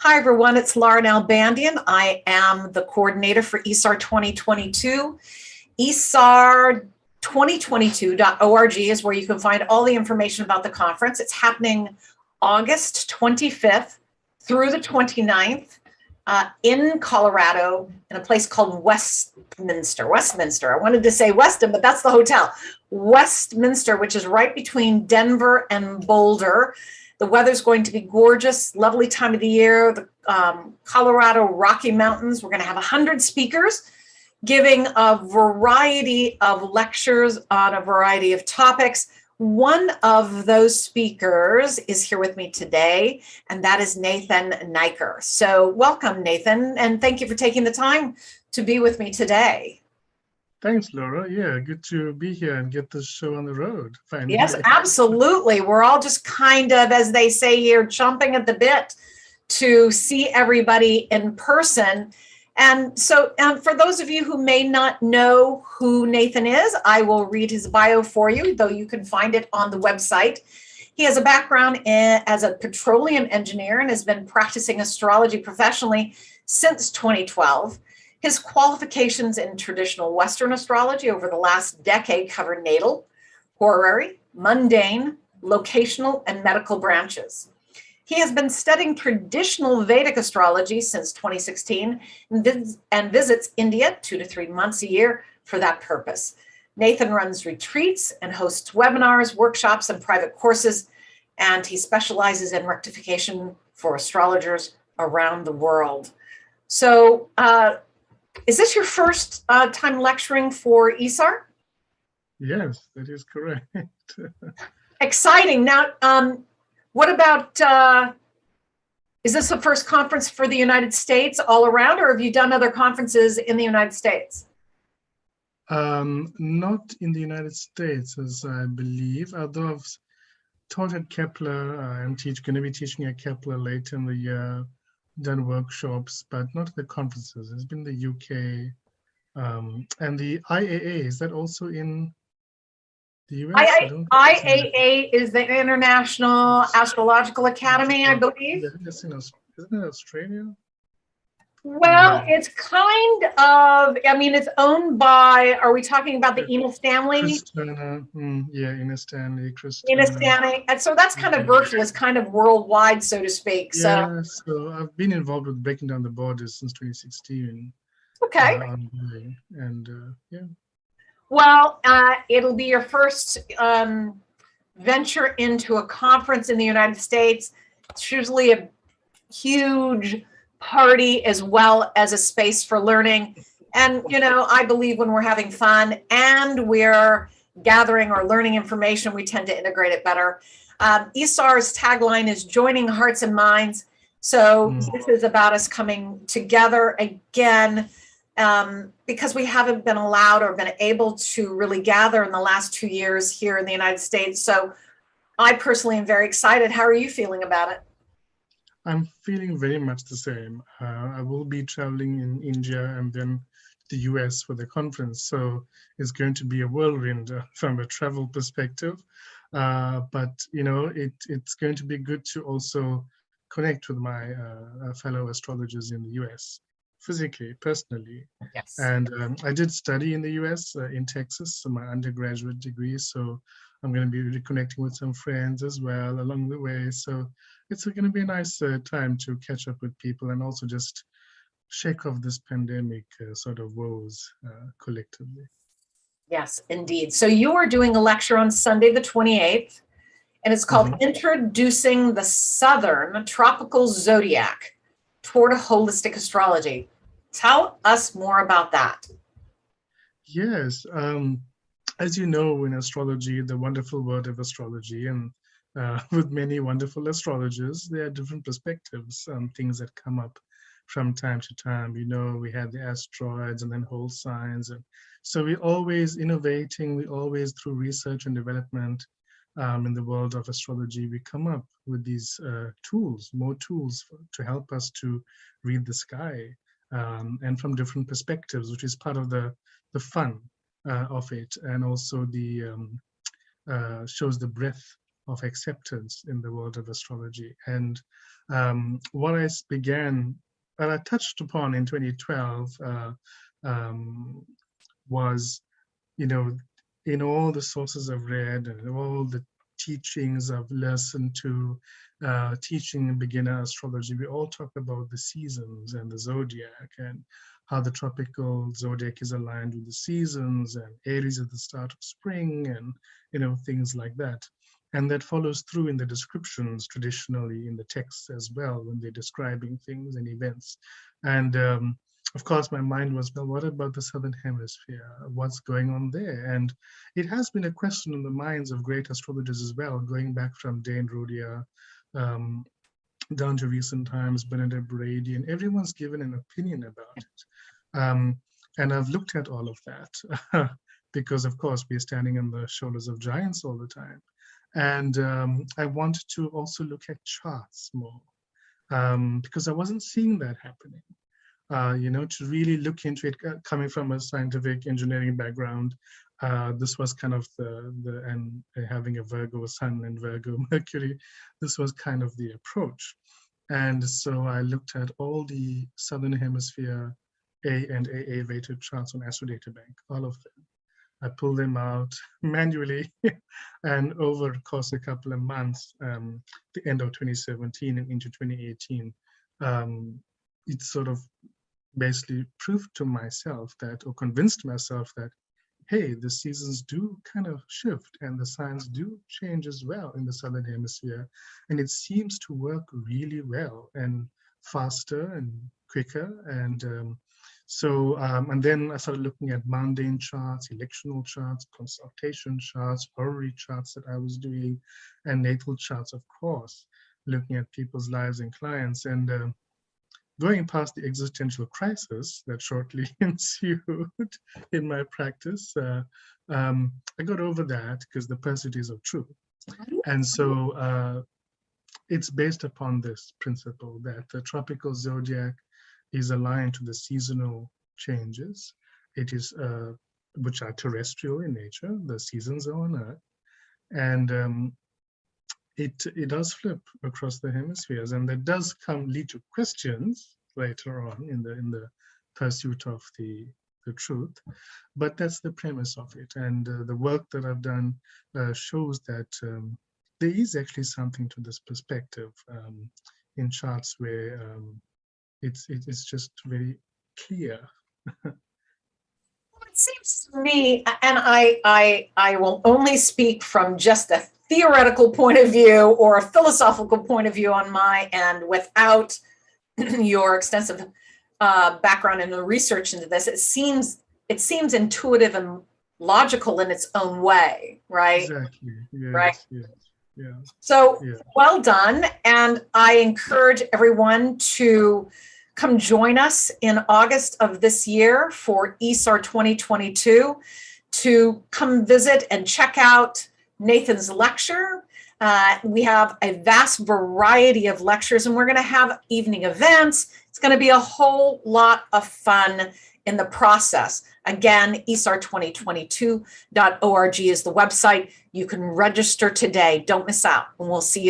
Hi, everyone. It's Lauren Albandian. I am the coordinator for ISAR 2022. ISAR2022.org is where you can find all the information about the conference. It's happening August 25th through the 29th in Colorado in a place called Westminster. I wanted to say Weston, but that's the hotel. Westminster, which is right between Denver and Boulder. The weather's going to be gorgeous, lovely time of the year. The Colorado Rocky Mountains. We're going to have 100 speakers giving a variety of lectures on a variety of topics. One of those speakers is here with me today, and that is Nathan Naicker. So welcome, Nathan, and thank you for taking the time to be with me today. Thanks, Laura. Yeah, good to be here and get this show on the road. Finally. Yes, absolutely. We're all just kind of, as they say here, chomping at the bit to see everybody in person. And so for those of you who may not know who Nathan is, I will read his bio for you, though you can find it on the website. He has a background as a petroleum engineer and has been practicing astrology professionally since 2012. His qualifications in traditional Western astrology over the last decade cover natal, horary, mundane, locational, and medical branches. He has been studying traditional Vedic astrology since 2016 and visits India 2 to 3 months a year for that purpose. Nathan runs retreats and hosts webinars, workshops, and private courses, and he specializes in rectification for astrologers around the world. So, is this your first time lecturing for ISAR? Yes, that is correct. Exciting. Now, what about, is this the first conference for the United States all around, or have you done other conferences in the United States? Not in the United States, as I believe, although I've taught at Kepler. I'm going to be teaching at Kepler later in the year. Done workshops, but not the conferences. It's been the UK and the IAA. Is that also in the US? IAA is the International Astrological Academy, I believe. Isn't it Australia? Well, it's kind of, I mean, it's owned by, are we talking about the Ina Stanley? Yeah, Ina Stanley, Ina Stanley. And so that's kind of virtual, it's kind of worldwide, so to speak. Yeah, so I've been involved with breaking down the borders since 2016. Okay. And yeah. Well, it'll be your first venture into a conference in the United States. It's usually a huge party as well as a space for learning. And, you know, I believe when we're having fun and we're gathering or learning information, we tend to integrate it better. ISAR's tagline is joining hearts and minds. So this is about us coming together again, because we haven't been allowed or been able to really gather in the last 2 years here in the United States. So I personally am very excited. How are you feeling about it? I'm feeling very much the same. I will be traveling in India and then the US for the conference. So it's going to be a whirlwind from a travel perspective. But, you know, it's going to be good to also connect with my fellow astrologers in the US, physically, personally. Yes. And I did study in the US, in Texas, my undergraduate degree. So I'm going to be reconnecting with some friends as well along the way. So it's going to be a nice time to catch up with people and also just shake off this pandemic sort of woes collectively. Yes, indeed. So you are doing a lecture on Sunday, the 28th, and it's called Introducing the Southern Tropical Zodiac Toward a Holistic Astrology. Tell us more about that. Yes. As you know, in astrology, the wonderful word of astrology, and with many wonderful astrologers, there are different perspectives on things that come up from time to time. You know, we have the asteroids and then whole signs. And so we're always innovating. We always, through research and development in the world of astrology, we come up with these tools, more tools to help us to read the sky and from different perspectives, which is part of the fun of it, and also the shows the breadth of acceptance in the world of astrology. And what I began, and I touched upon in 2012, was, you know, in all the sources I've read and all the teachings I've listened to, teaching beginner astrology, we all talk about the seasons and the zodiac and how the tropical zodiac is aligned with the seasons, and Aries at the start of spring, and things like that. And that follows through in the descriptions traditionally in the texts as well when they're describing things and events. And of course, my mind was, well, what about the Southern Hemisphere? What's going on there? And it has been a question in the minds of great astrologers as well, going back from Dane Rhodia down to recent times, Bernadette Brady, and everyone's given an opinion about it. And I've looked at all of that because, of course, we're standing on the shoulders of giants all the time. And I wanted to also look at charts more because I wasn't seeing that happening. To really look into it, coming from a scientific engineering background, this was kind of and having a Virgo sun and Virgo Mercury, this was kind of the approach. And so I looked at all the Southern Hemisphere A and AA rated charts on AstroDataBank, all of them. I pulled them out manually, and over the course of a couple of months, the end of 2017 and into 2018, it sort of basically proved to myself that, or convinced myself that, hey, the seasons do kind of shift and the signs do change as well in the Southern Hemisphere. And it seems to work really well and faster and quicker. And and then I started looking at mundane charts, electional charts, consultation charts, horary charts that I was doing, and natal charts, of course, looking at people's lives and clients. And going past the existential crisis that shortly ensued in my practice, I got over that because the pursuit is of truth. And so it's based upon this principle that the tropical zodiac is aligned to the seasonal changes. It is, which are terrestrial in nature, the seasons are on Earth. And it does flip across the hemispheres, and that does lead to questions later on in the pursuit of the truth. But that's the premise of it, and the work that I've done shows that there is actually something to this perspective in charts where it's just very clear. It seems to me, and I will only speak from just a theoretical point of view or a philosophical point of view on my end without your extensive background and the research into this. It seems intuitive and logical in its own way, right? Exactly. Yes, right. Yes. Yeah. So well done. And I encourage everyone to come join us in August of this year for ISAR 2022 to come visit and check out Nathan's lecture. We have a vast variety of lectures, and we're going to have evening events. It's going to be a whole lot of fun in the process. Again, isar2022.org is the website. You can register today. Don't miss out, and we'll see you there.